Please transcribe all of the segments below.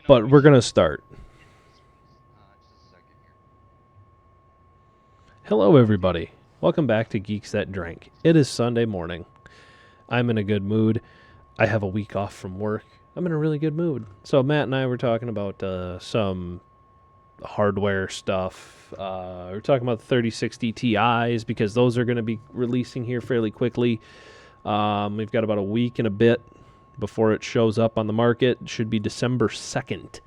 but we're going to start. Just a second here. Hello, everybody. Welcome back to Geeks That Drink. It is Sunday morning. I'm in a good mood. I have a week off from work. I'm in a really good mood. So Matt and I were talking about some hardware stuff. We're talking about the 3060 Ti's because those are going to be releasing here fairly quickly. We've got about a week and a bit before it shows up on the market. It should be December 2nd.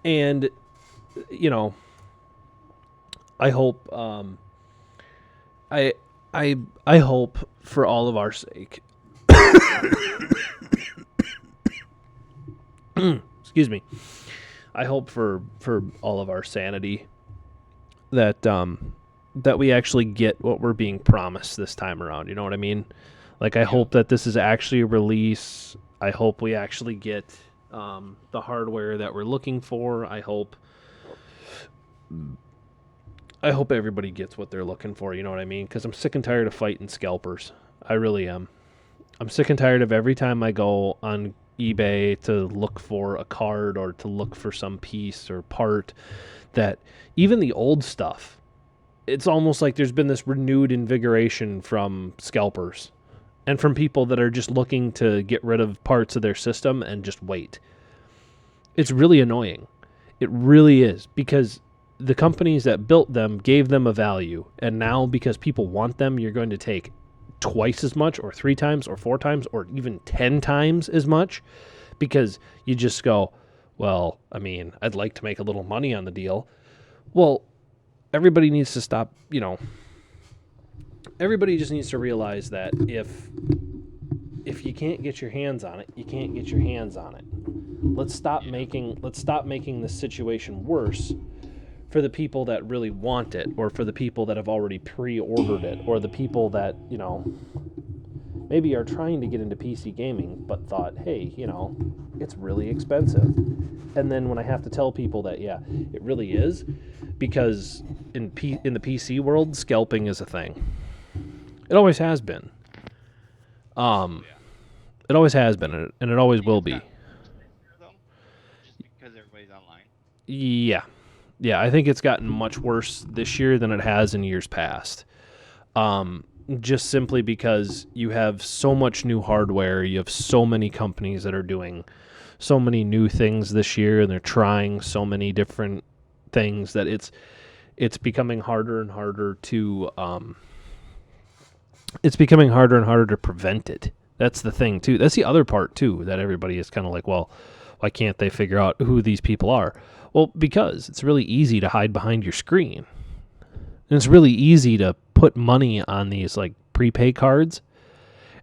And, you know, I hope I hope for all of our sake. Excuse me. I hope for all of our sanity that that we actually get what we're being promised this time around. You know what I mean? Like, I hope that this is actually a release. I hope we actually get the hardware that we're looking for. I hope everybody gets what they're looking for. You know what I mean? Because I'm sick and tired of fighting scalpers. I really am. I'm sick and tired of every time I go on eBay to look for a card or to look for some piece or part, that even the old stuff, it's almost like there's been this renewed invigoration from scalpers and from people that are just looking to get rid of parts of their system and just wait. It's really annoying. It really is, because the companies that built them gave them a value, and now because people want them, you're going to take twice as much or 3 times or 4 times or even 10 times as much, because you just go, well, I mean, I'd like to make a little money on the deal. Well, everybody needs to stop, everybody just needs to realize that if you can't get your hands on it, you can't get your hands on it. Let's stop making this situation worse for the people that really want it, or for the people that have already pre-ordered it, or the people that, maybe are trying to get into PC gaming but thought, hey, it's really expensive. And then when I have to tell people that, yeah, it really is, because in the PC world, scalping is a thing. It always has been. It always has been, and it always will be. Just because everybody's online. Yeah. Yeah, I think it's gotten much worse this year than it has in years past. Just simply because you have so much new hardware, you have so many companies that are doing so many new things this year, and they're trying so many different things that it's becoming harder and harder to prevent it. That's the thing too. That's the other part too, that everybody is kind of like, well, why can't they figure out who these people are? Well, because it's really easy to hide behind your screen. And it's really easy to put money on these like prepay cards,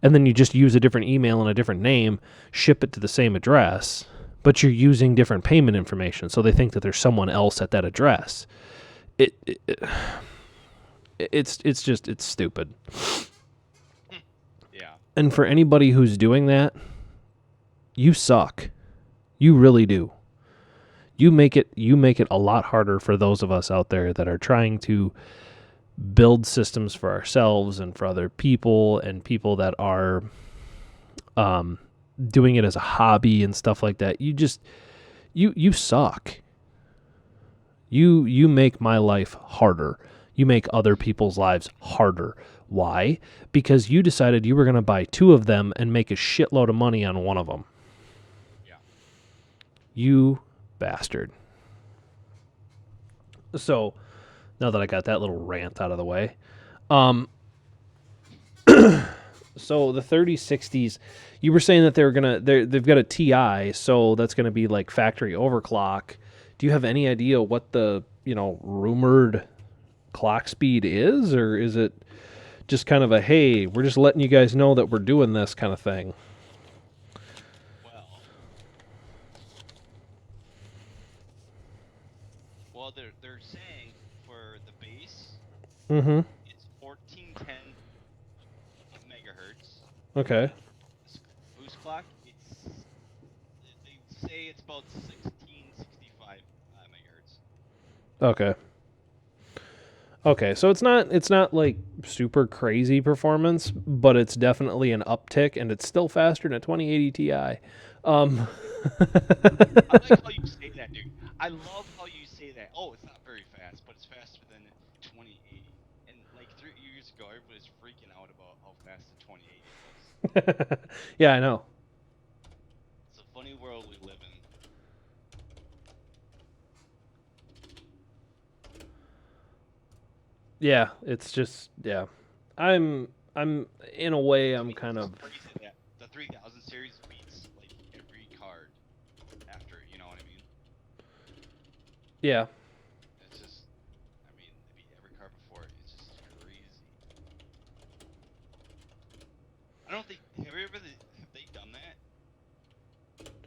and then you just use a different email and a different name, ship it to the same address, but you're using different payment information, so they think that there's someone else at that address. It's stupid. Yeah. And for anybody who's doing that, you suck. You really do. You make it a lot harder for those of us out there that are trying to build systems for ourselves and for other people, and people that are doing it as a hobby and stuff like that. You suck. You make my life harder. You make other people's lives harder. Why? Because you decided you were going to buy 2 of them and make a shitload of money on one of them. Yeah. You bastard. So, now that I got that little rant out of the way, so the 3060s, you were saying that they've got a TI, so that's gonna be like factory overclock. Do you have any idea what the rumored clock speed is, or is it just kind of a, hey, we're just letting you guys know that we're doing this kind of thing? Well, they're saying for the base, Mm-hmm. it's 1410 megahertz. Okay. Boost clock, they say it's about 1665 megahertz. Okay. Okay, so it's not like super crazy performance, but it's definitely an uptick, and it's still faster than a 2080 Ti. I like how you say that, dude. I love how you say that. Oh, it's not very fast, but it's faster than the 2080. And like 3 years ago, everybody was freaking out about how fast the 2080 was. Yeah, I know. It's a funny world we live in. Yeah, it's just yeah. I'm in a way To I'm me, kind it's of just crazy that the 3000 series beats like every card after. You know what I mean? yeah. It's just, I mean, they beat every card before it. It's just crazy. I don't think have they done that?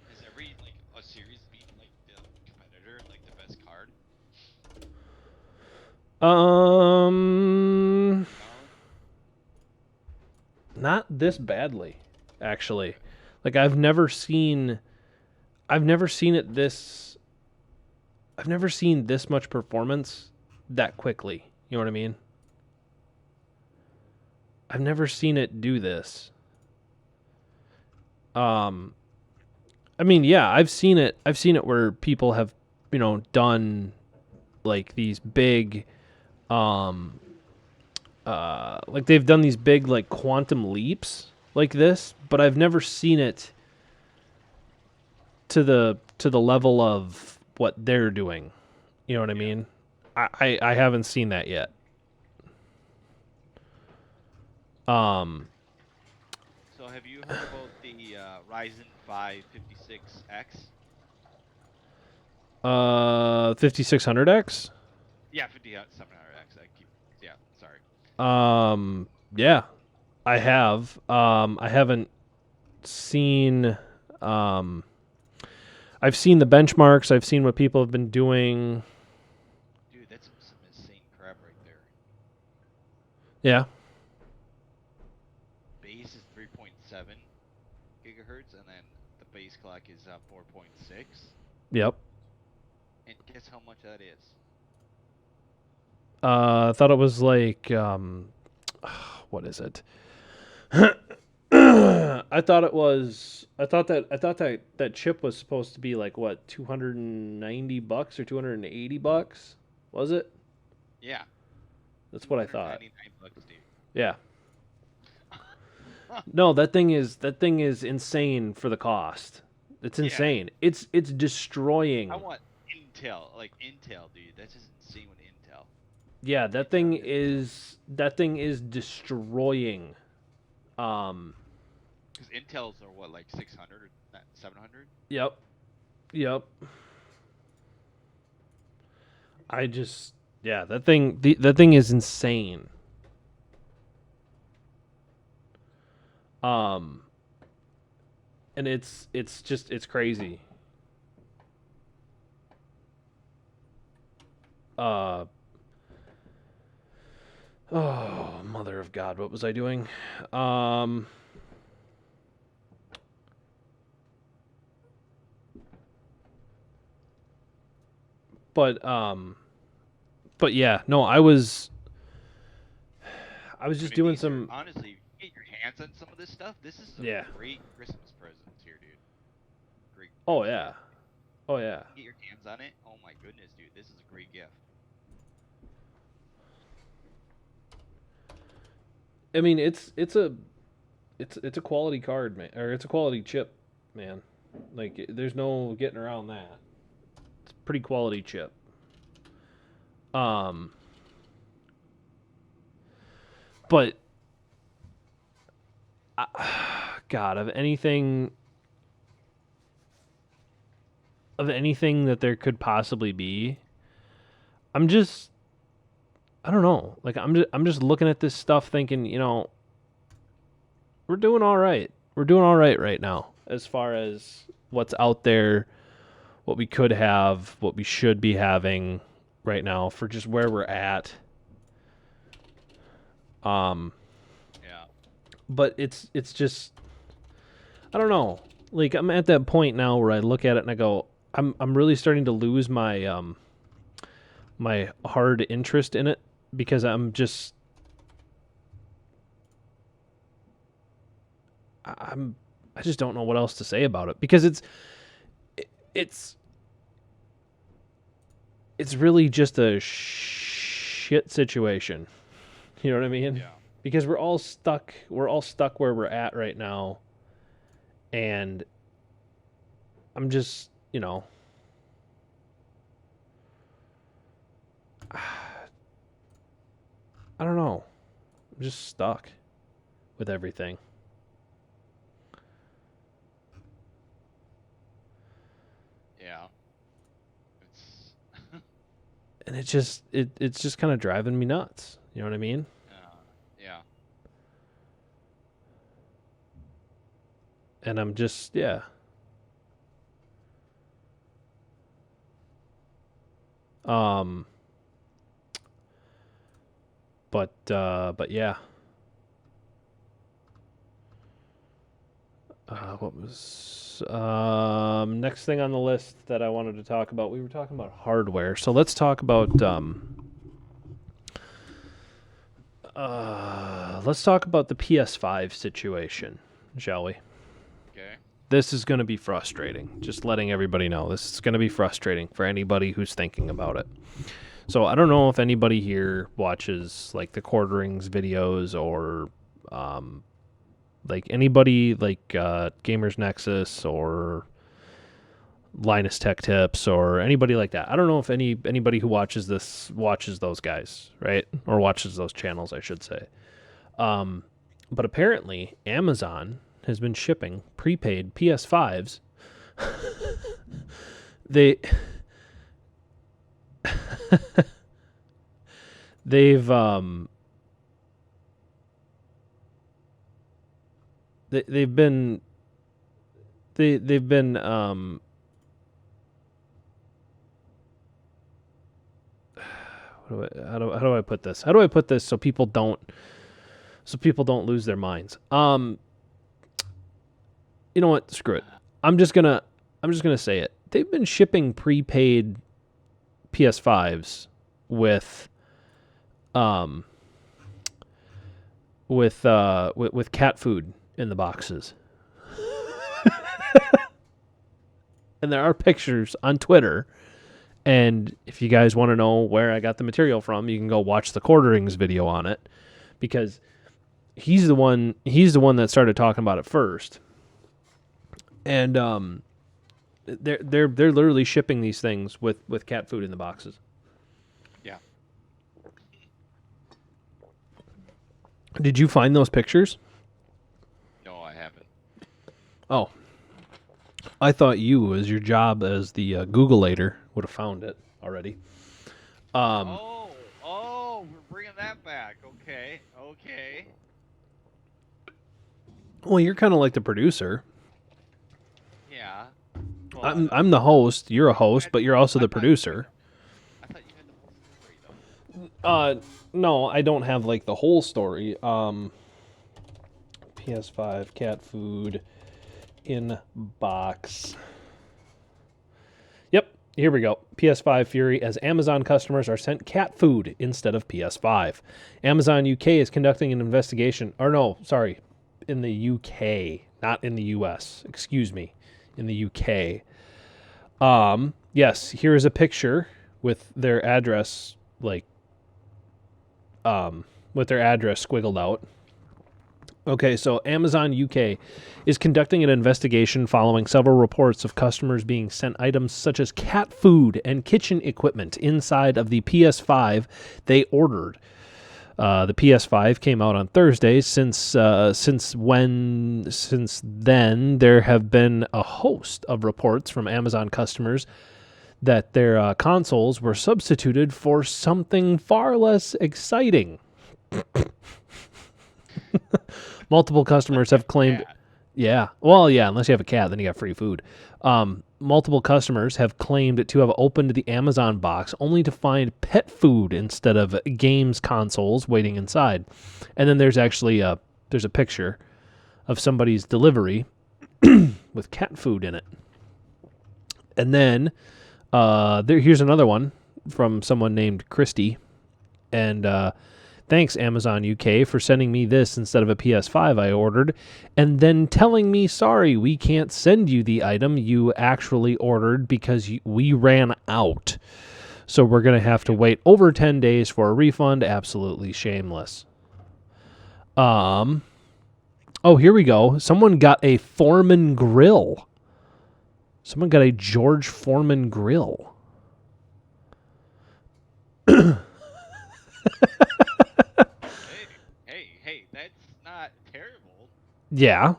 Has every like a series beat like the competitor, like the best card? Um No. not this badly actually. Okay. Like I've never seen it this I've never seen this much performance that quickly. You know what I mean? I've never seen it do this. Um I mean, yeah, I've seen it. I've seen it where people have, done like these big um like they've done these big like quantum leaps like this, but I've never seen it to the level of what they're doing. You know what I Yeah. mean? I haven't seen that yet. Um So have you heard about the Ryzen 5 56X? 5600X? Yeah, 5700X. I keep. Yeah, sorry. Yeah, I have. I haven't seen um I've seen the benchmarks, I've seen what people have been doing. Dude, that's some insane crap right there. Yeah. Base is 3.7 gigahertz, and then the base clock is 4.6. Yep. And guess how much that is? I thought it was like what is it? I thought that chip was supposed to be like what, $290 or $280? Was it? Yeah, That's what I thought. 299 bucks, dude. Yeah. No, that thing is insane for the cost. It's Yeah, insane. It's I destroying. want Intel, like Intel, dude. That's just insane with Intel. Yeah, Intel is that thing is destroying. Um because Intels are what, like 600 or 700? yep. Yep. I just yeah, that thing is insane. Um and it's crazy. Uh oh, mother of God, what was I doing? Um but but yeah, no, I was I just mean, doing these are some honestly, you get your hands on some of this stuff. This is some yeah. great Christmas presents here, dude. Great, Oh really yeah. good. Oh If yeah. you can get your hands on it, oh my goodness, dude, this is a great gift. I mean, it's a quality card, man, or it's a quality chip, man. Like there's no getting around that. It's a pretty quality chip. Um but God, of anything that there could possibly be, I'm just I don't know. Like I'm just looking at this stuff thinking, we're doing all right. We're doing all right now as far as what's out there, what we could have, what we should be having right now for just where we're at. Um Yeah. but it's just I don't know. Like I'm at that point now where I look at it and I go, I'm really starting to lose my hard interest in it because I'm I just don't know what else to say about it because it's really just a shit situation. You know what I mean? Yeah. Because we're all stuck where we're at right now. And I'm just, I don't know. I'm just stuck with everything. Yeah. It's. And it's just kind of driving me nuts. You know what I mean? Yeah. And I'm just, yeah. Um but yeah. What was next thing on the list that I wanted to talk about? We were talking about hardware, so let's talk about the PS5 situation, shall we? Okay. This is going to be frustrating. Just letting everybody know, this is going to be frustrating for anybody who's thinking about it. So I don't know if anybody here watches like the Quarterings videos or like anybody like Gamers Nexus or Linus Tech Tips or anybody like that. I don't know if anybody who watches this watches those guys, right? Or watches those channels, I should say. But apparently Amazon has been shipping prepaid PS5s. they they've they've been how do I put this? How do I put this so people don't lose their minds? You know what? Screw it. I'm just gonna say it. They've been shipping prepaid PS5s with cat food in the boxes. And there are pictures on Twitter. And if you guys want to know where I got the material from, you can go watch the Quarterings video on it, because he's the one that started talking about it first. And they're literally shipping these things with cat food in the boxes. Yeah. Did you find those pictures? No, I haven't. Oh. I thought you, as your job as the Googleator, would have found it already. We're bringing that back. Okay. Well, you're kind of like the producer. Yeah. Well, I'm the host. You're a host, but you're also the producer. I thought you had the whole story, though. No, I don't have like the whole story. PS5 cat food in box. Yep, here we go. PS5 Fury, as Amazon customers are sent cat food instead of PS5. Amazon UK is conducting an investigation. Or no, sorry, in the UK, not in the US. Excuse me, in the UK. Yes, here is a picture with their address, like, with their address squiggled out. Okay, so Amazon UK is conducting an investigation following several reports of customers being sent items such as cat food and kitchen equipment inside of the PS5 they ordered. The PS5 came out on Thursday. Since then, there have been a host of reports from Amazon customers that their consoles were substituted for something far less exciting. Multiple customers have claimed... Yeah. Well, yeah, unless you have a cat, then you got free food. Multiple customers have claimed to have opened the Amazon box only to find pet food instead of games consoles waiting inside. And then there's actually there's a picture of somebody's delivery with cat food in it. And then here's another one from someone named Christy. And Thanks, Amazon UK, for sending me this instead of a PS5 I ordered, and then telling me, sorry, we can't send you the item you actually ordered because we ran out. So we're going to have to wait over 10 days for a refund. Absolutely shameless. Oh, here we go. Someone got a Foreman grill. Someone got a George Foreman grill. Hey, that's not terrible. Yeah.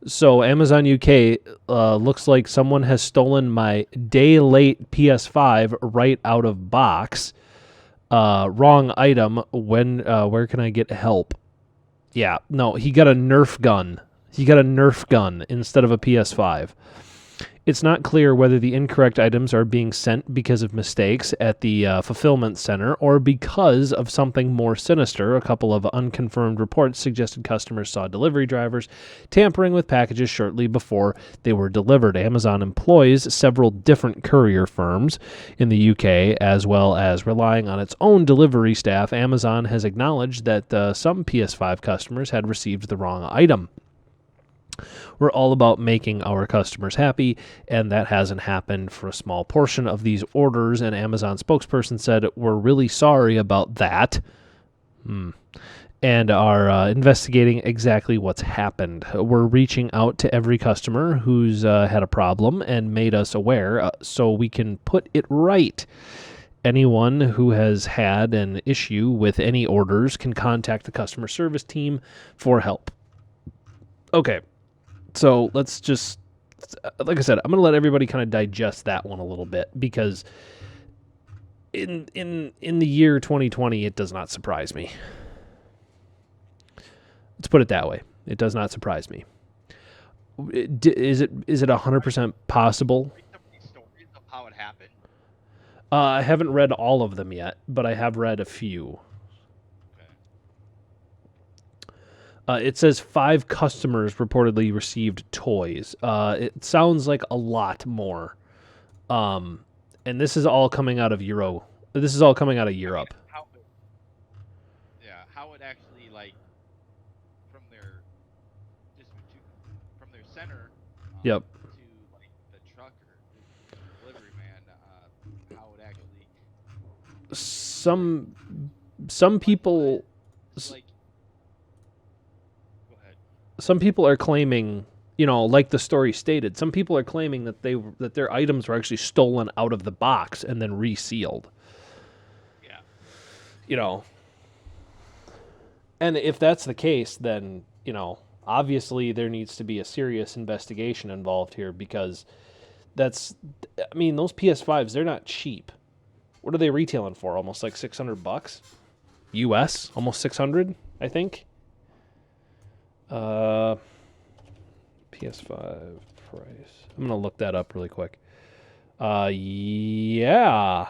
So Amazon UK looks like someone has stolen my day late PS5 right out of box. Wrong item. Where can I get help? Yeah, no, he got a Nerf gun. He got a Nerf gun instead of a PS5. It's not clear whether the incorrect items are being sent because of mistakes at the fulfillment center or because of something more sinister. A couple of unconfirmed reports suggested customers saw delivery drivers tampering with packages shortly before they were delivered. Amazon employs several different courier firms in the UK, as well as relying on its own delivery staff. Amazon has acknowledged that some PS5 customers had received the wrong item. We're all about making our customers happy, and that hasn't happened for a small portion of these orders, an Amazon spokesperson said. We're really sorry about that. And are investigating exactly what's happened. We're reaching out to every customer who's had a problem and made us aware so we can put it right. Anyone who has had an issue with any orders can contact the customer service team for help. Okay. So let's just, like I said, I'm going to let everybody kind of digest that one a little bit because in the year 2020, it does not surprise me. Let's put it that way. It does not surprise me. Is it 100% possible? Stories of how it happened. I haven't read all of them yet, but I have read a few. It says 5 customers reportedly received toys. It sounds like a lot more. And this is all coming out of Europe. This is all coming out of Europe. How it actually, like, from their center Yep. to, like, the trucker, the delivery man, how it actually... Some people... Like, some people are claiming, like the story stated, some people are claiming that their items were actually stolen out of the box and then resealed. Yeah. And if that's the case, then, obviously there needs to be a serious investigation involved here because those PS5s, they're not cheap. What are they retailing for? Almost like $600 US, almost 600, I think. PS5 price. I'm gonna look that up really quick. Yeah,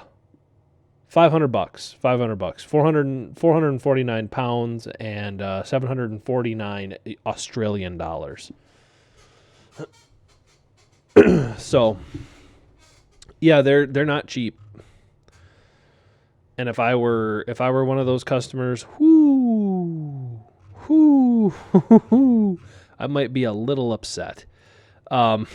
$500. $500. 449 pounds and 749 Australian dollars. So, yeah, they're not cheap. And if I were one of those customers, I might be a little upset. But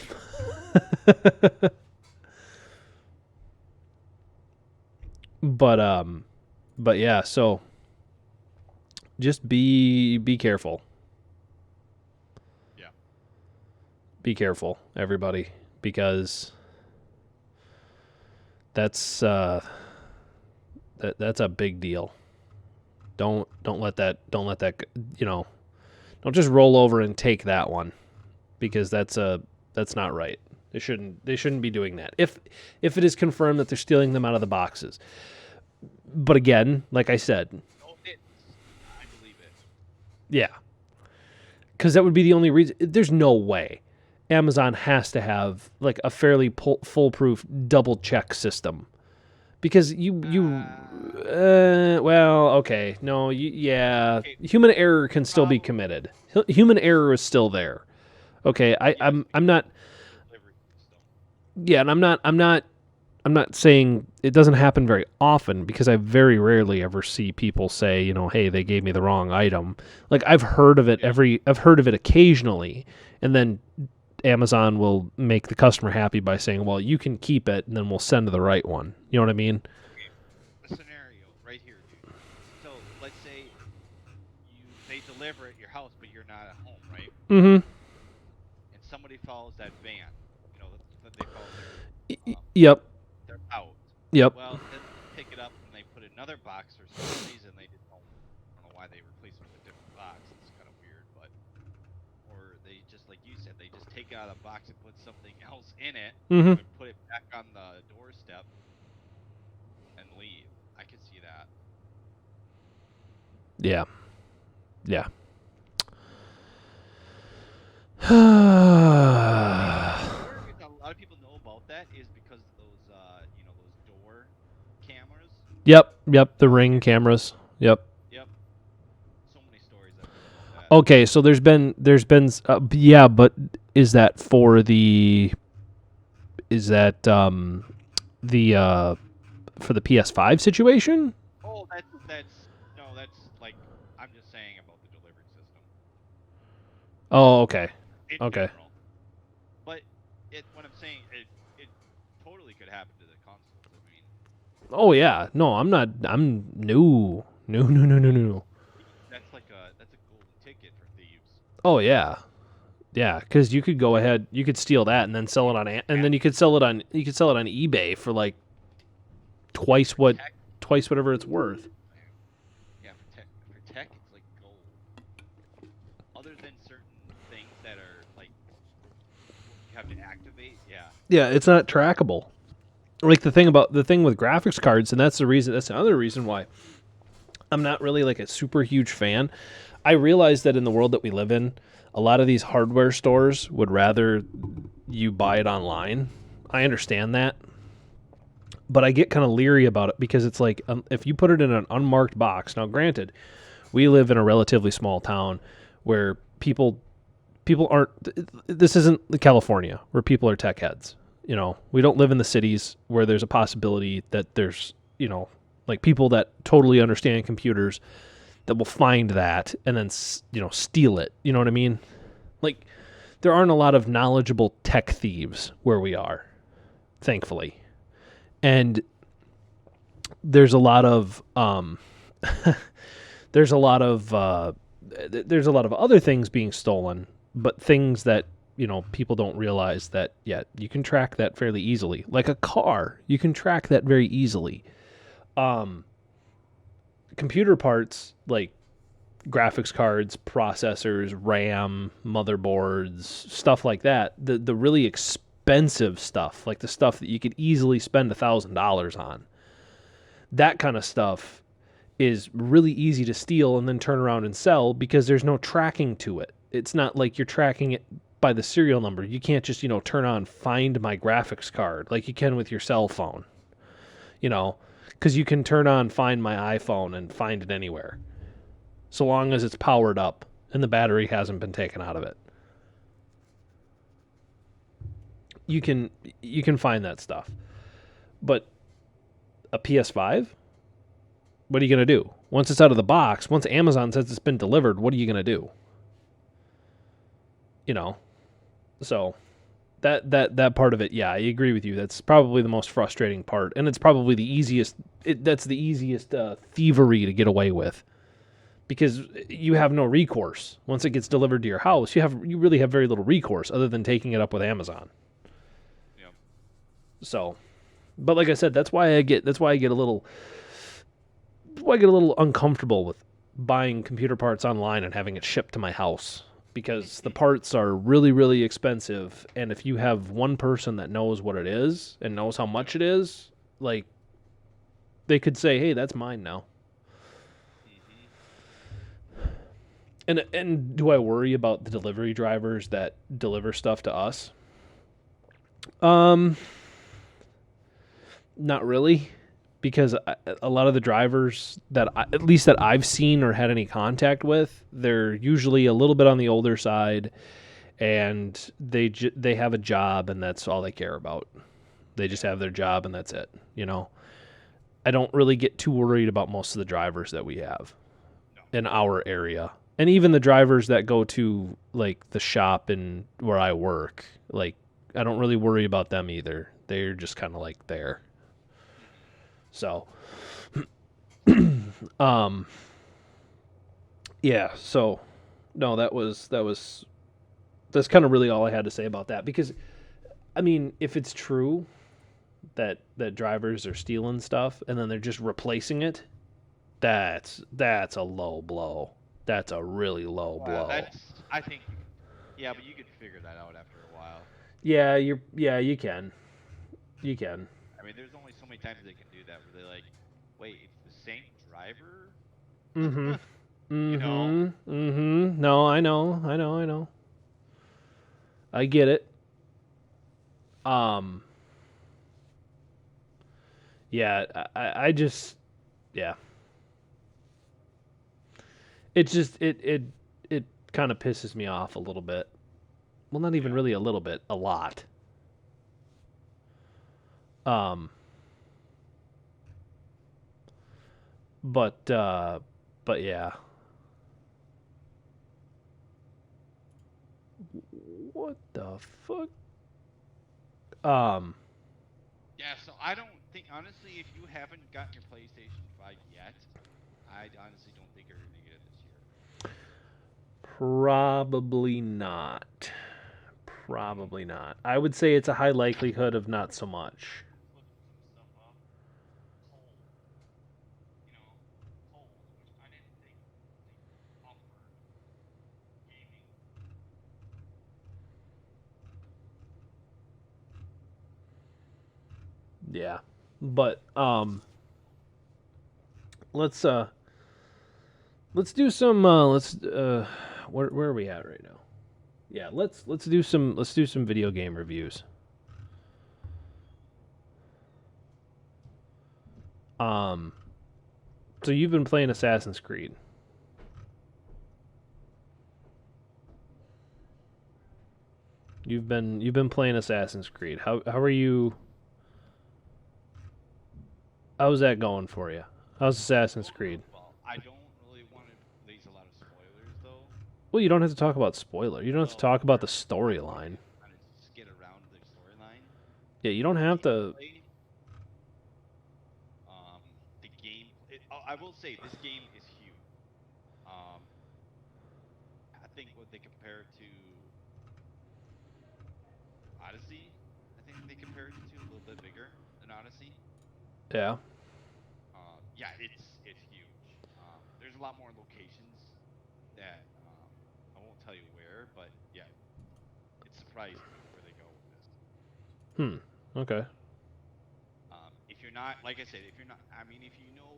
yeah, so just be careful. Yeah. Be careful, everybody, because that's a big deal. Don't let that don't just roll over and take that one, because that's not right. They shouldn't be doing that. If it is confirmed that they're stealing them out of the boxes. But again, like I said, I believe it. Yeah. Because that would be the only reason. There's no way. Amazon has to have like a fairly foolproof double check system. Because okay. No, okay. Human error can still be committed. Human error is still there. Okay, I'm not. Yeah, and I'm I'm not saying it doesn't happen very often because I very rarely ever see people say, hey, they gave me the wrong item. Like I've heard of it Yeah. I've heard of it occasionally, and then Amazon will make the customer happy by saying, well, you can keep it and then we'll send the right one. You know what I mean? Okay. A scenario right here, dude. So let's say they deliver at your house, but you're not at home, right? Mm-hmm. And somebody follows that van. That they follow Yep. their out. Yep. Well, then they pick it up and they put another box for some reason. They didn't know. I don't know why they replaced it with a different box. It's kind of weird, but or they just like you said, they just take out a box and put something else in it Mm-hmm. and put it back on the doorstep and leave. I could see that. Yeah. Yeah. A lot of people know about that is because of those, those door cameras. Yep. Yep. The Ring cameras. Yep. Yep. So many stories I've heard about that. Okay, so there's been yeah, but is that for the for the PS5 situation? Oh, that's like I'm just saying about the delivery system Oh, okay. in Okay. general. But what I'm saying, it totally could happen to the consoles. I mean, Oh yeah. No, I'm no. No, no, no, no, no. that's a golden ticket for thieves. Oh yeah. Yeah, cuz you could go ahead, you could steal that and then sell it on and then you could sell it on eBay for like twice Tech, whatever it's worth. yeah, for tech, it's like gold. Other than certain things that are like you have to activate, yeah. Yeah, it's not trackable. Like the thing with graphics cards, and that's another reason why I'm not really like a super huge fan. I realize that in the world that we live in, a lot of these hardware stores would rather you buy it online. I understand that, but I get kind of leery about it because it's like if you put it in an unmarked box. Now, granted, we live in a relatively small town where people aren't. This isn't California where people are tech heads. We don't live in the cities where there's a possibility that there's like people that totally understand computers that will find that and then steal it. You know what I mean? Like there aren't a lot of knowledgeable tech thieves where we are, thankfully, and there's a lot of there's a lot of other things being stolen, but things that people don't realize that yet you can track that fairly easily. Like a car, you can track that very easily. Computer parts like graphics cards, processors, RAM, motherboards, stuff like that. The really expensive stuff, like the stuff that you could easily spend $1,000 on. That kind of stuff is really easy to steal and then turn around and sell because there's no tracking to it. It's not like you're tracking it by the serial number. You can't just, turn on find my graphics card like you can with your cell phone. Because you can turn on find my iPhone and find it anywhere. So long as it's powered up and the battery hasn't been taken out of it. You can find that stuff. But a PS5? What are you going to do? Once it's out of the box, once Amazon says it's been delivered, what are you going to do? So that part of it, yeah, I agree with you. That's probably the most frustrating part, and it's probably the easiest. That's the easiest thievery to get away with, because you have no recourse once it gets delivered to your house. You really have very little recourse other than taking it up with Amazon. Yep. So, but like I said, that's why I get a little uncomfortable with buying computer parts online and having it shipped to my house. Because the parts are really, really expensive, and if you have one person that knows what it is and knows how much it is, like, they could say, "Hey, that's mine now." Mm-hmm. And do I worry about the delivery drivers that deliver stuff to us? Not really, because a lot of the drivers at least that I've seen or had any contact with, they're usually a little bit on the older side, and they have a job, and that's all they care about. They just have their job and that's it. I don't really get too worried about most of the drivers that we have No. in our area. And even the drivers that go to like the shop and where I work, like I don't really worry about them either. They're just kind of like there. So, um, yeah. So, no, that's kind of really all I had to say about that. Because, I mean, if it's true that drivers are stealing stuff and then they're just replacing it, that's a low blow. That's a really low blow. I think you can. Yeah, but you can figure that out after a while. Yeah, you can. You can. I mean, there's only so many times they can do that where they're like, wait, it's the same driver? Mhm. You know? Mhm. Mhm. No, I know. I know. I get it. Um yeah, I just yeah. It kind of pisses me off a little bit. Well, not even Yeah. really a little bit, a lot. Um but but yeah. What the fuck? Um Yeah, so I don't think, honestly, if you haven't gotten your PlayStation 5 yet, I honestly don't think you're going to get it this year. Probably not. Probably not. I would say it's a high likelihood of not so much. Looking some stuff up. Cold. You know, cold, which I didn't think they offered gaming. Yeah. But let's let's do some let's where are we at right now? Yeah, let's do some video game reviews. Um so you've been playing Assassin's Creed. You've been playing Assassin's Creed. How are you? How's that going for you? How's It's Assassin's going Creed? really well. I don't really want to release a lot of spoilers, though. Well, you don't have to talk about spoiler. You don't have to So talk about the I'm going to storyline. kind of skid around the storyline. Yeah, you don't The have to. gameplay, um, the game. I will say this game is huge. Um, I think what they compare it to Odyssey. I think they compared it to a little bit bigger than Odyssey. Yeah. Yeah, it's huge. There's a lot more locations that I won't tell you where, but yeah, it surprised me where they go with this. Hmm. Okay. If you're not, like I said, if you're not, I mean, if you know,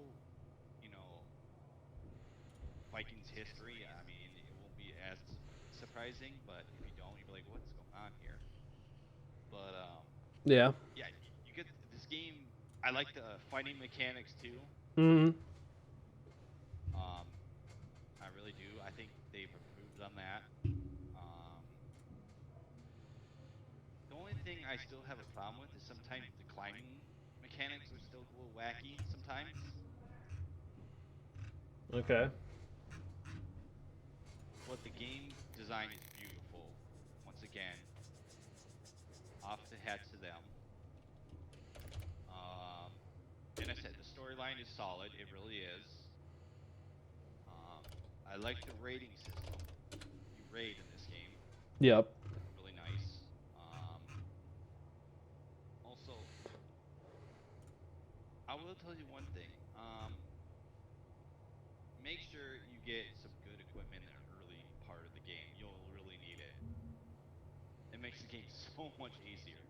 Vikings history, I mean, it won't be as surprising. But if you don't, you'll be like, what's going on here? But Yeah. yeah, you get this game. I like the fighting mechanics too. Hmm. Um, I really do. I think they've improved on that. Um, the only thing I still have a problem with is sometimes the climbing mechanics are still a little wacky sometimes. Okay. But the game design is beautiful. Once again, off the hat to them. Um, and I said the storyline is solid. It really is. Um, I like the rating system. You raid in this game. Yep. Really nice. Also, I will tell you one thing. Make sure you get some good equipment in the early part of the game. You'll really need it. It makes the game so much easier.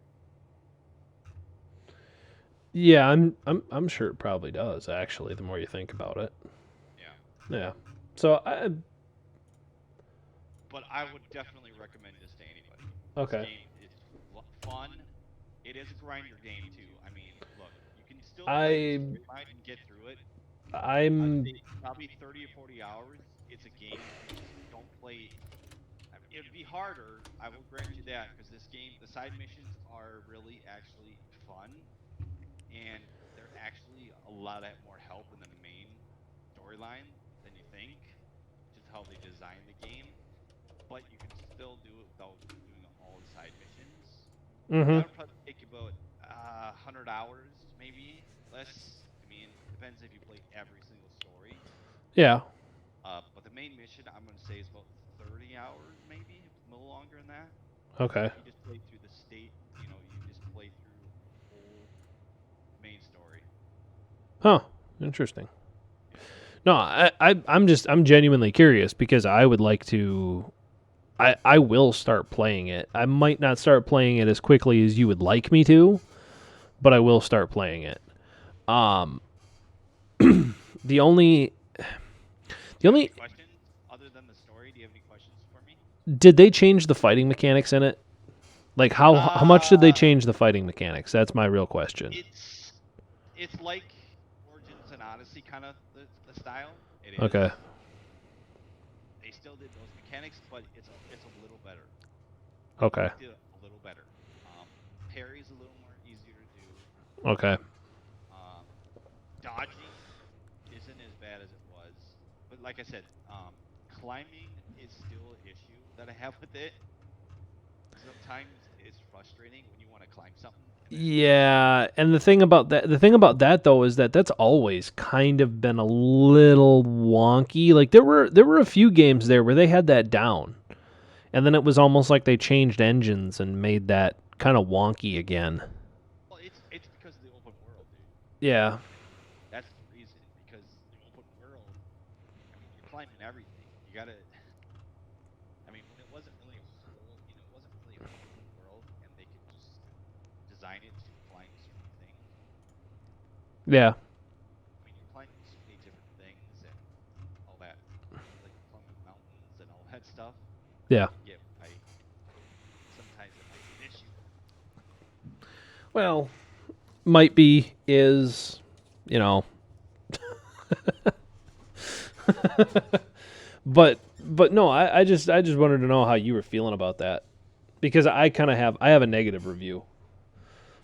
Yeah, I'm sure it probably does actually. The more you think about it. Yeah. Yeah. So I But I would definitely recommend this to anybody. This okay. game is fun. It is a grinder game too. I mean, look, you can still play the I storyline and get through it. I'd I'm say probably 30 or 40 hours. It's a game you just don't play. it'd be harder. I will grant you that because this game, the side missions are really actually fun, and they're actually a lot more help in the main storyline than you think. Just how they design the game, but you can still do it without doing all the side missions. Mm-hmm. That would probably take you about 100 hours, maybe less. I mean, depends if you play every single story. Yeah. But the main mission, I'm gonna say, is about 30 hours, maybe a little longer than that. Okay. If you just play through the state, you just play through the whole main story. Huh. Interesting. Yeah. No, I'm genuinely curious because I would like to. I will start playing it. I might not start playing it as quickly as you would like me to, but I will start playing it. Um, the only Do the you have any only questions other than the story? Do you have any questions for me? did they change the fighting mechanics in it? Like how much did they Uh, change the fighting mechanics? That's my real question. it's it's like Origins and Odyssey kind of the style. It is. Okay. They still did those mechanics, but it's a little better. They Okay. tweaked it a little better. Parry's a little more easier to do. Okay. Um, Dodging isn't as bad as it was, but like I said, climbing is still an issue that I have with it. Sometimes it's frustrating when you want to climb something and then Yeah, and the thing about that though is that that's always kind of been a little wonky. Like there were a few games there where they had that down. And then it was almost like they changed engines and made that kind of wonky again. well, it's because of the open world, dude. Yeah. That's the reason. Because the open world, I mean, you're climbing everything. You gotta. I mean, when it wasn't really a whole, it wasn't really an open world, and they could just design it to climb certain things. Yeah. I mean, you're climbing so many different things and all that, like climbing mountains and all that stuff. Yeah. I get why sometimes it might be an issue. Well, might be is, you know, but no, I just wanted to know how you were feeling about that because I have a negative review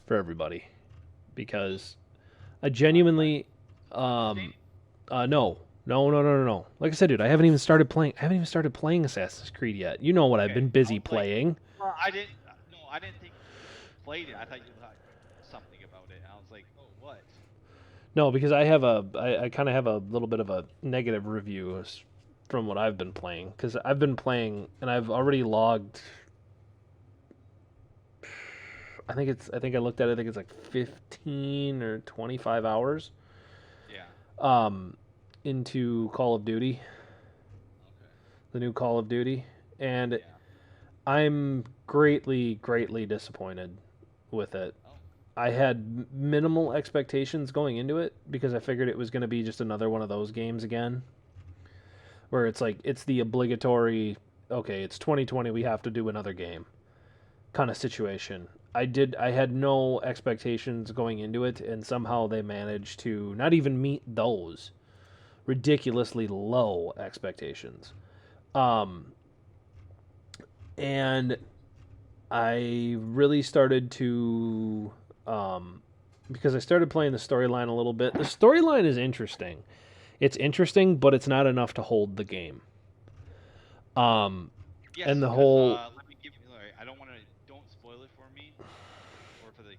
for everybody because I genuinely Same. um no. No, no, no, no, no. Like I said, dude, I haven't even started playing Assassin's Creed yet. You know what I've Okay. been I busy was like, playing. well, I didn't. No, I didn't think you played it. I thought you thought something about it. And I was like, oh, what? No, because I kind of have a little bit of a negative review from what I've been playing because I've been playing and I've already logged. I think I looked at it. I think it's like 15 or 25 hours Yeah. um, into Call of Duty, Okay. the new Call of Duty, and Yeah. I'm greatly, greatly disappointed with it. Oh. I had minimal expectations going into it because I figured it was going to be just another one of those games again, where it's like it's the obligatory, okay, it's 2020, we have to do another game kind of situation. I had no expectations going into it, and somehow they managed to not even meet those ridiculously low expectations. Um, and I really started to because I started playing the storyline a little bit. The storyline is interesting. It's interesting, but it's not enough to hold the game. Um, Yes, and the because whole let me give you. All right, I don't want to. Don't spoil it for me or for the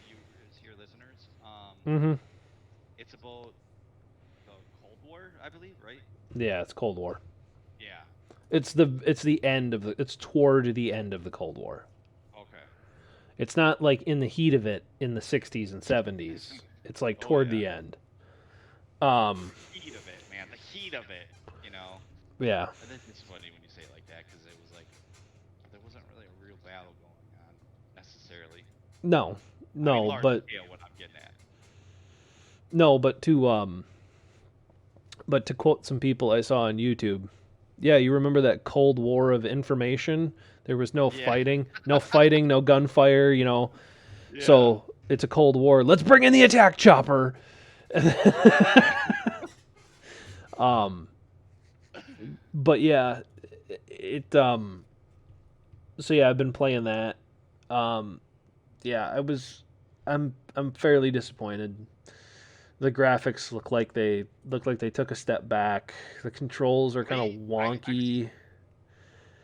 viewers here, listeners. hmm It's about the Cold War, I believe, right? yeah, it's Cold War. Yeah. It's toward the end of the Cold War. Okay. It's not like in the heat of it in the 60s and 70s. It's like Oh toward yeah. the end. Um, Heat of it, man. The heat of it. You know. yeah. And this is funny when you say it like that because it was like there wasn't really a real battle going on necessarily. No. I mean, No, large but scale. What I'm getting at. no, but to quote some people I saw on YouTube, yeah, you remember that Cold War of information? There was no Yeah. fighting, no fighting, no gunfire, you know. Yeah. So it's a Cold War. Let's bring in the attack chopper. um, but yeah, it. So yeah, I've been playing that. Um, yeah, I'm fairly disappointed. The graphics look like they took a step back. The controls are The kind of way wonky.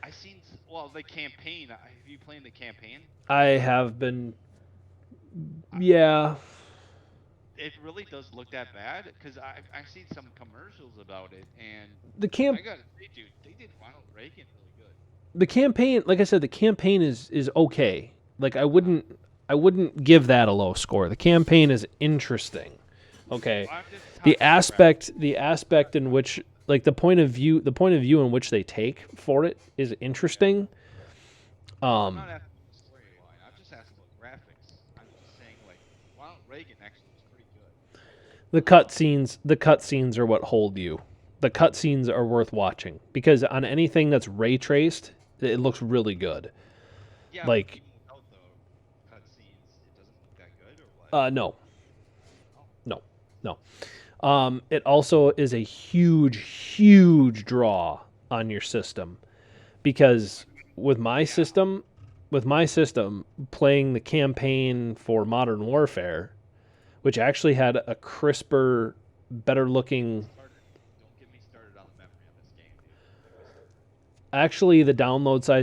I seen well the campaign. Have you played the campaign? I have been, I, yeah. it really does look that bad because I've seen some commercials about it, and The camp I gotta say, dude, they did Ronald Reagan really good. the campaign, like I said, the campaign is okay. Like Uh, I wouldn't give that a low score. The campaign is interesting. Okay. I'm just talking The aspect in which like the point of view in which they take for it is yeah. interesting. I'm Um not asking about the storyline. I'm just asking about graphics. I'm just saying like Ronald Reagan actually was pretty good. the cutscenes are what hold you. The cutscenes are worth watching because on anything that's ray traced, it looks really good. Yeah, but Like even without the cutscenes, it doesn't look that good, or what? no. Oh, No. No. It also is a huge draw on your system because with my yeah. system, playing the campaign for Modern Warfare, which actually had a crisper, better looking. Don't get me started on the memory on this game, dude. Don't get me started. Actually,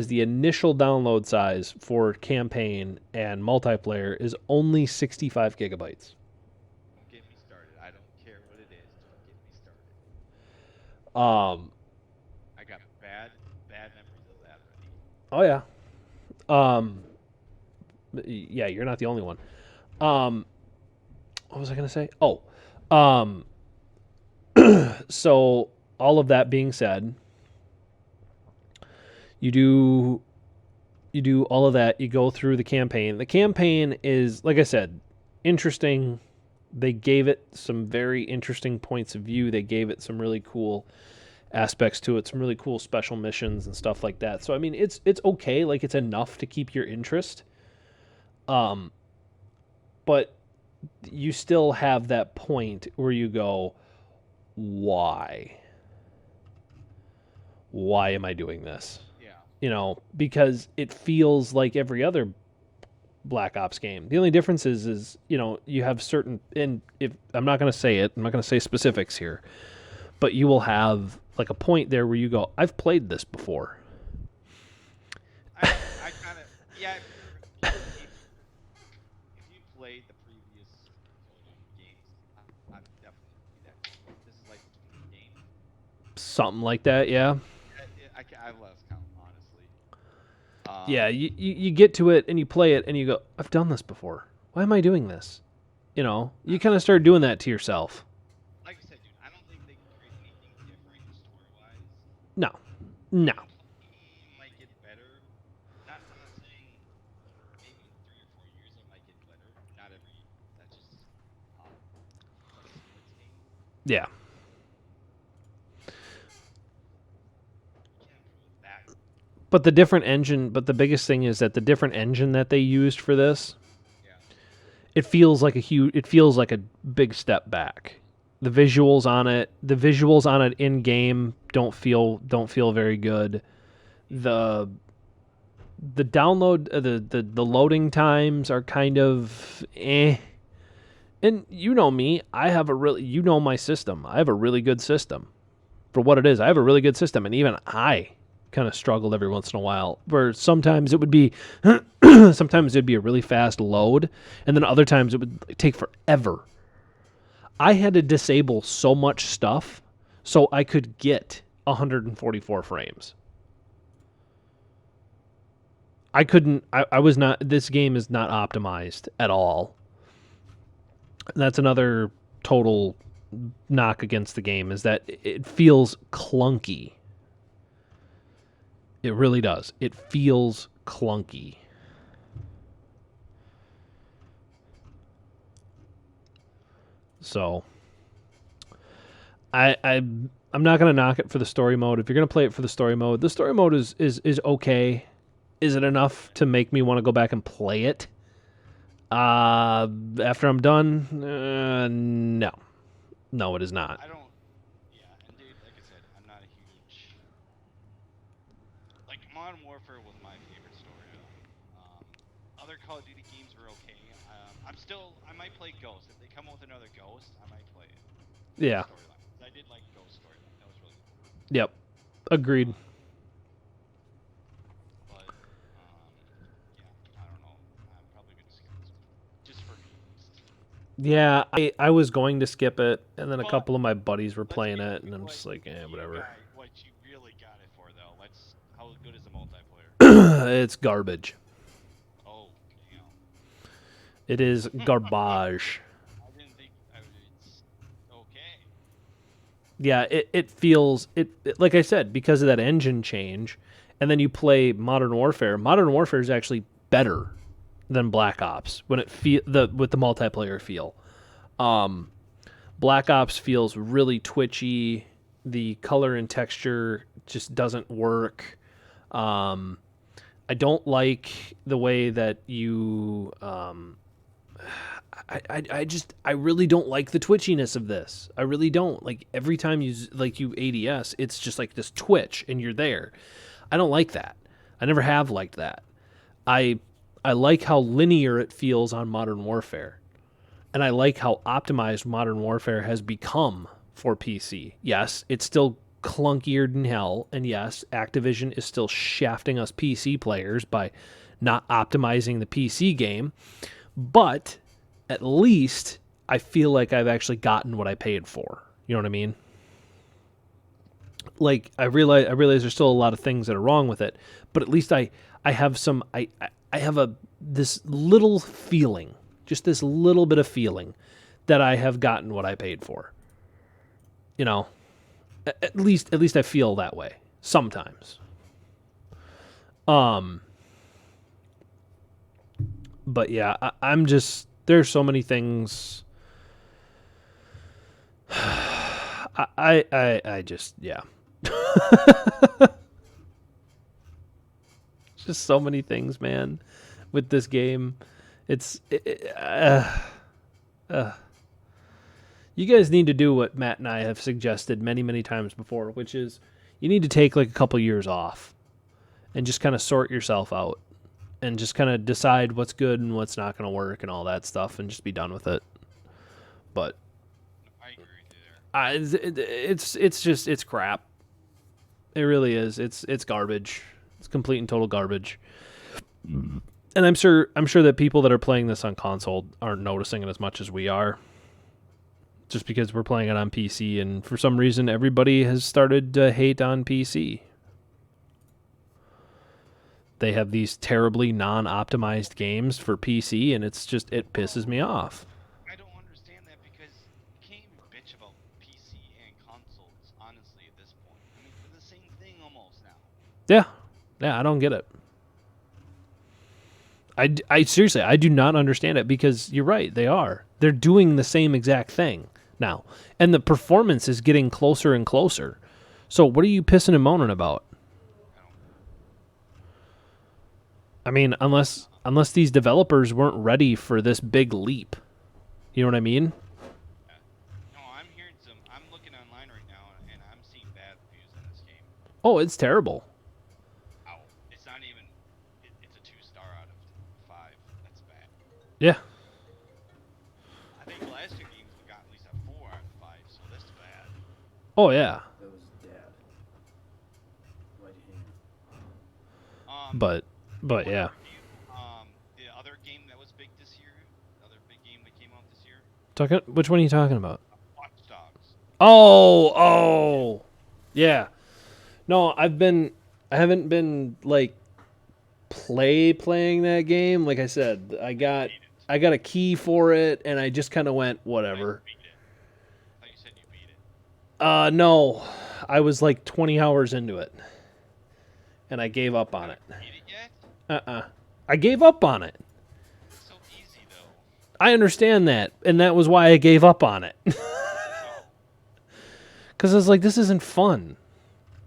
the initial download size for campaign and multiplayer is only 65 gigabytes. Don't get me started. I don't care what it is. Don't get me started. Um, I got bad memories of that already. oh yeah. Um, yeah, you're not the only one. Um, what was I going to say? Oh, um, so all of that being said, you do all of that. You go through the campaign. The campaign is, like I said, interesting. They gave it some very interesting points of view. They gave it some really cool aspects to it, some really cool special missions and stuff like that. So I mean, it's okay. Like it's enough to keep your interest. Um, but you still have that point where you go, why? Why am I doing this? Yeah. Because it feels like every other Black Ops game. The only difference is you have certain, and if I'm not going to say it, I'm not going to say specifics here, but you will have like a point there where you go, I've played this before. I kind of yeah. If you played the previous Call of Duty games, I'm definitely give you that. This is like the 20th game. Something like that, yeah. I've lost count honestly. Yeah, Um, you get to it and you play it and you go, I've done this before. Why am I doing this? You I'm kind of start doing that to yourself. like I said, dude. I don't think they can create anything different story wise. No, no. Gameplay might get better. Not I'm not saying maybe in 3 or 4 years it might get better. Not every year. That's just um, a sports game. Yeah. You can't improve that. But the biggest thing is that the different engine that they used for this, Yeah. it feels like a big step back. The visuals on it in game don't feel very good. The download the loading times are kind of eh. And you know me, I have a really you know my system. I have a really good system. For what it is, I have a really good system and even I kind of struggled every once in a while where sometimes it would be sometimes it'd be a really fast load and then other times it would take forever. I had to disable so much stuff so I could get 144 frames. I couldn't I was not this game is not optimized at all. That's another total knock against the game is that it feels clunky. It really does. It feels clunky. So I'm not gonna knock it for the story mode. If you're gonna play it for the story mode is okay. Is it enough to make me want to go back and play it? After I'm done, no, no, it is not. I don't. Yeah, and dude, like I said, I'm not a huge. Like Modern Warfare was my favorite Call of Duty games were okay. I might play Ghost. If they come out with another Ghost, I might play it. Yeah. Storyline. I did like Ghost storyline. That was really cool. Yep. Agreed. But yeah, I don't know. I'm probably gonna skip this one just for me. Yeah, I was going to skip it, and then a But couple of my buddies were let's playing get it, and into I'm what just like, you whatever. got, what you really got it for though. How good is the multiplayer? It's garbage. Oh, damn. It is garbage. I didn't think it's okay. Yeah, it feels like I said, because of that engine change, and then you play Modern Warfare. Modern Warfare is actually better than Black Ops when it with the multiplayer feel. Black Ops feels really twitchy. The color and texture just doesn't work. I don't like the way that you. I really don't like the twitchiness of this. I really don't. Like every time you ADS, it's just like this twitch and you're there. I don't like that. I never have liked that. I like how linear it feels on Modern Warfare. And I like how optimized Modern Warfare has become for PC. Yes, it's still clunkier than hell, and yes, Activision is still shafting us PC players by not optimizing the PC game, but at least I feel like I've actually gotten what I paid for. You know what I mean? Like I realize there's still a lot of things that are wrong with it, but at least I have some I have this little feeling, just this little bit of feeling that I have gotten what I paid for. You know, at least I feel that way sometimes. But yeah, I'm just there's so many things. I just yeah. Just so many things, man, with this game. You guys need to do what Matt and I have suggested many times before, which is you need to take like a couple years off and just kind of sort yourself out and just kind of decide what's good and what's not going to work and all that stuff and just be done with it. But I agree with you there. it's crap. It really is. It's garbage. It's complete and total garbage. And I'm sure that people that are playing this on console aren't noticing it as much as we are. Just because we're playing it on PC, and for some reason everybody has started to hate on PC. They have these terribly non-optimized games for PC, and it pisses me off. I don't understand that because you can't even bitch about PC and consoles, honestly, at this point. I mean, they're the same thing almost now. Yeah, I don't get it. I seriously, I do not understand it because you're right, they are. They're doing the same exact thing now, and the performance is getting closer and closer. So what are you pissing and moaning about? I mean, unless these developers weren't ready for this big leap. You know what I mean? No, I'm looking online right now, and I'm seeing bad reviews on this game. Oh, it's terrible. Ow. It's not even, it's a 2-star out of 5. That's bad. Yeah. I think the last 2 games we got at least a 4 out of 5, so that's bad. Oh, yeah. That was dad. Right hand. But yeah. The other game that was big this year, another big game that came out this year, Which one are you talking about? Watch Dogs. Oh. Yeah. No, I haven't been like playing that game. Like I said, I got a key for it and I just kind of went whatever. I thought you said you beat it. No. I was like 20 hours into it. And I gave up on it. Beat it yet? I gave up on it. It's so easy though. I understand that, and that was why I gave up on it. Because I was like, this isn't fun.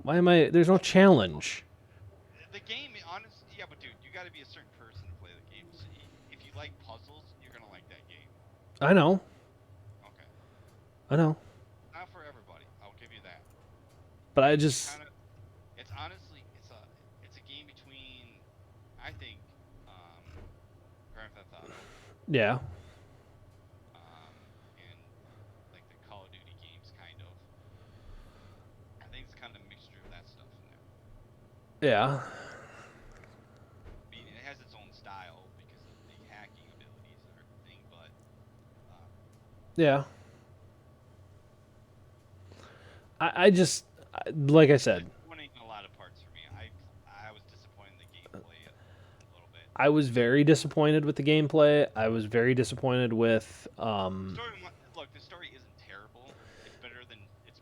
Why am I... There's no challenge. The game, honestly, yeah, but dude, you got to be a certain person to play the game. So if you like puzzles, you're gonna like that game. I know. Okay. I know. Not for everybody. I'll give you that. But I just... It's honestly, it's a game between, I think, Theft Auto, Yeah. and like the Call of Duty games, kind of. I think it's kind of a mixture of that stuff in there. Yeah. I mean, it has its own style because of the hacking abilities and everything, but Yeah. I just, like I said, disappointing in a lot of parts for me. I was disappointed in the gameplay a little bit. I was very disappointed with the gameplay. I was very disappointed with, Look, the story isn't terrible. It's better than its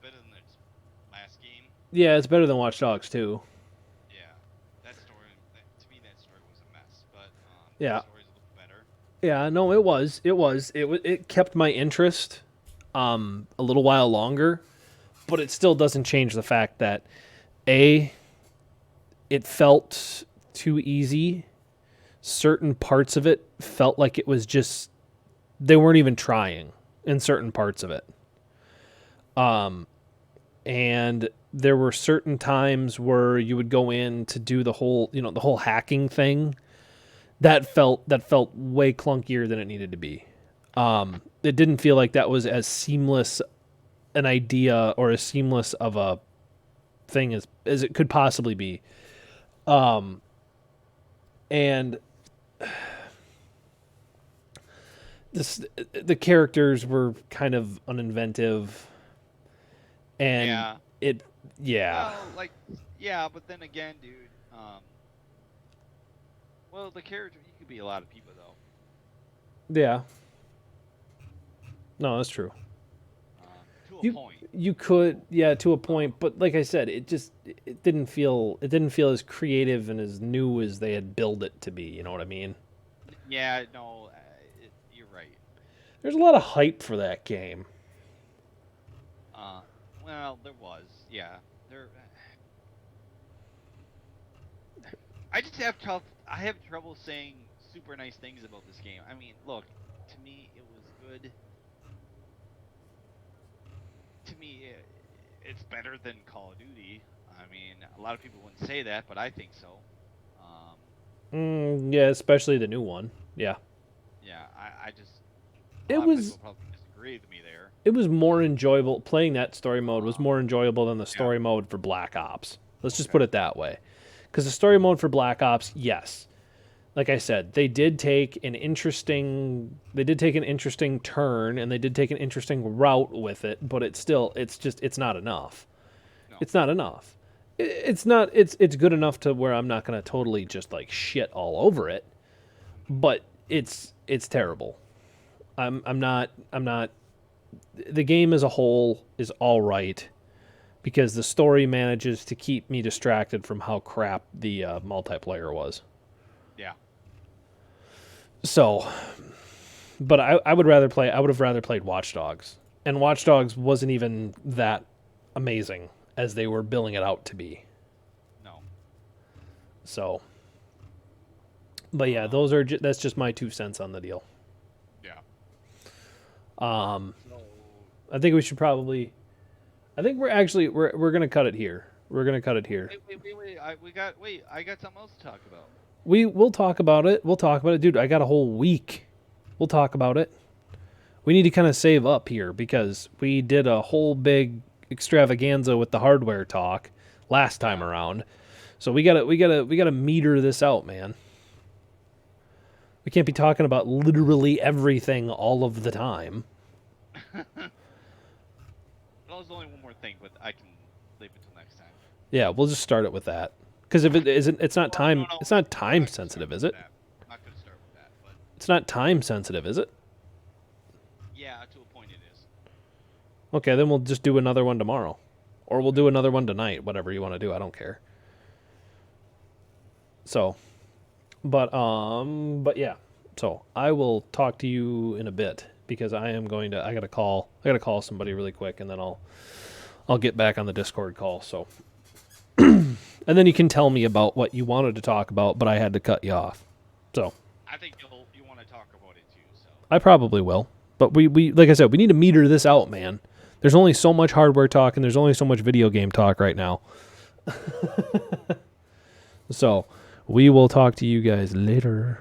last game. yeah, it's better than Watch Dogs 2. Yeah, to me that story was a mess. But Yeah. the story's a little better. Yeah, no, it kept my interest a little while longer, but it still doesn't change the fact that it felt too easy. Certain parts of it felt like it was just they weren't even trying in certain parts of it. And there were certain times where you would go in to do the whole hacking thing that felt way clunkier than it needed to be. It didn't feel like that was as seamless an idea or as seamless of a thing as it could possibly be. And the characters were kind of uninventive, and Well, but then again, dude. Well, the character you could be a lot of people though. Yeah. No, that's true. To a point. You could, yeah, to a point, but like I said, it didn't feel as creative and as new as they had billed it to be. You know what I mean? Yeah, no, you're right. There's a lot of hype for that game. Well, there was, yeah. I just have trouble saying super nice things about this game. I mean, look, to me, it was good. To me, it's better than Call of Duty. I mean, a lot of people wouldn't say that, but I think so. Yeah, especially the new one. Yeah. Yeah, I just. It lot of was. people probably disagree with me there. It was more enjoyable. Playing that story mode was more enjoyable than the story mode for Black Ops. Let's just put it that way. Because the story mode for Black Ops, yes, like I said, they did take an interesting turn and they did take an interesting route with it, but it's not enough. No. It's not enough. It's good enough to where I'm not going to totally just like shit all over it, but it's terrible. I'm not. The game as a whole is all right because the story manages to keep me distracted from how crap the multiplayer was. Yeah. So, but I would have rather played Watch Dogs, and Watch Dogs wasn't even that amazing as they were billing it out to be. No. So, but yeah, that's just my 2 cents on the deal. Yeah. I think we should probably. I think we're gonna cut it here. We're gonna cut it here. Wait. I got something else to talk about. We'll talk about it. Dude, I got a whole week. We'll talk about it. We need to kind of save up here because we did a whole big extravaganza with the hardware talk last time around. So we gotta meter this out, man. We can't be talking about literally everything all of the time. There's only one more thing, but I can leave it till next time. Yeah, we'll just start it with that. Because if it isn't, it's not time. No. It's not time sensitive, is it? I'm not gonna start with that, but It's not time sensitive, is it? yeah, to a point it is. Okay, then we'll just do another one tomorrow, or we'll do another one tonight. Whatever you want to do, I don't care. So, but yeah. So I will talk to you in a bit because I gotta call somebody really quick, and then I'll get back on the Discord call. So. And then you can tell me about what you wanted to talk about, but I had to cut you off. So I think you want to talk about it too. So I probably will. But we like I said, we need to meter this out, man. There's only so much hardware talk and there's only so much video game talk right now. So we will talk to you guys later.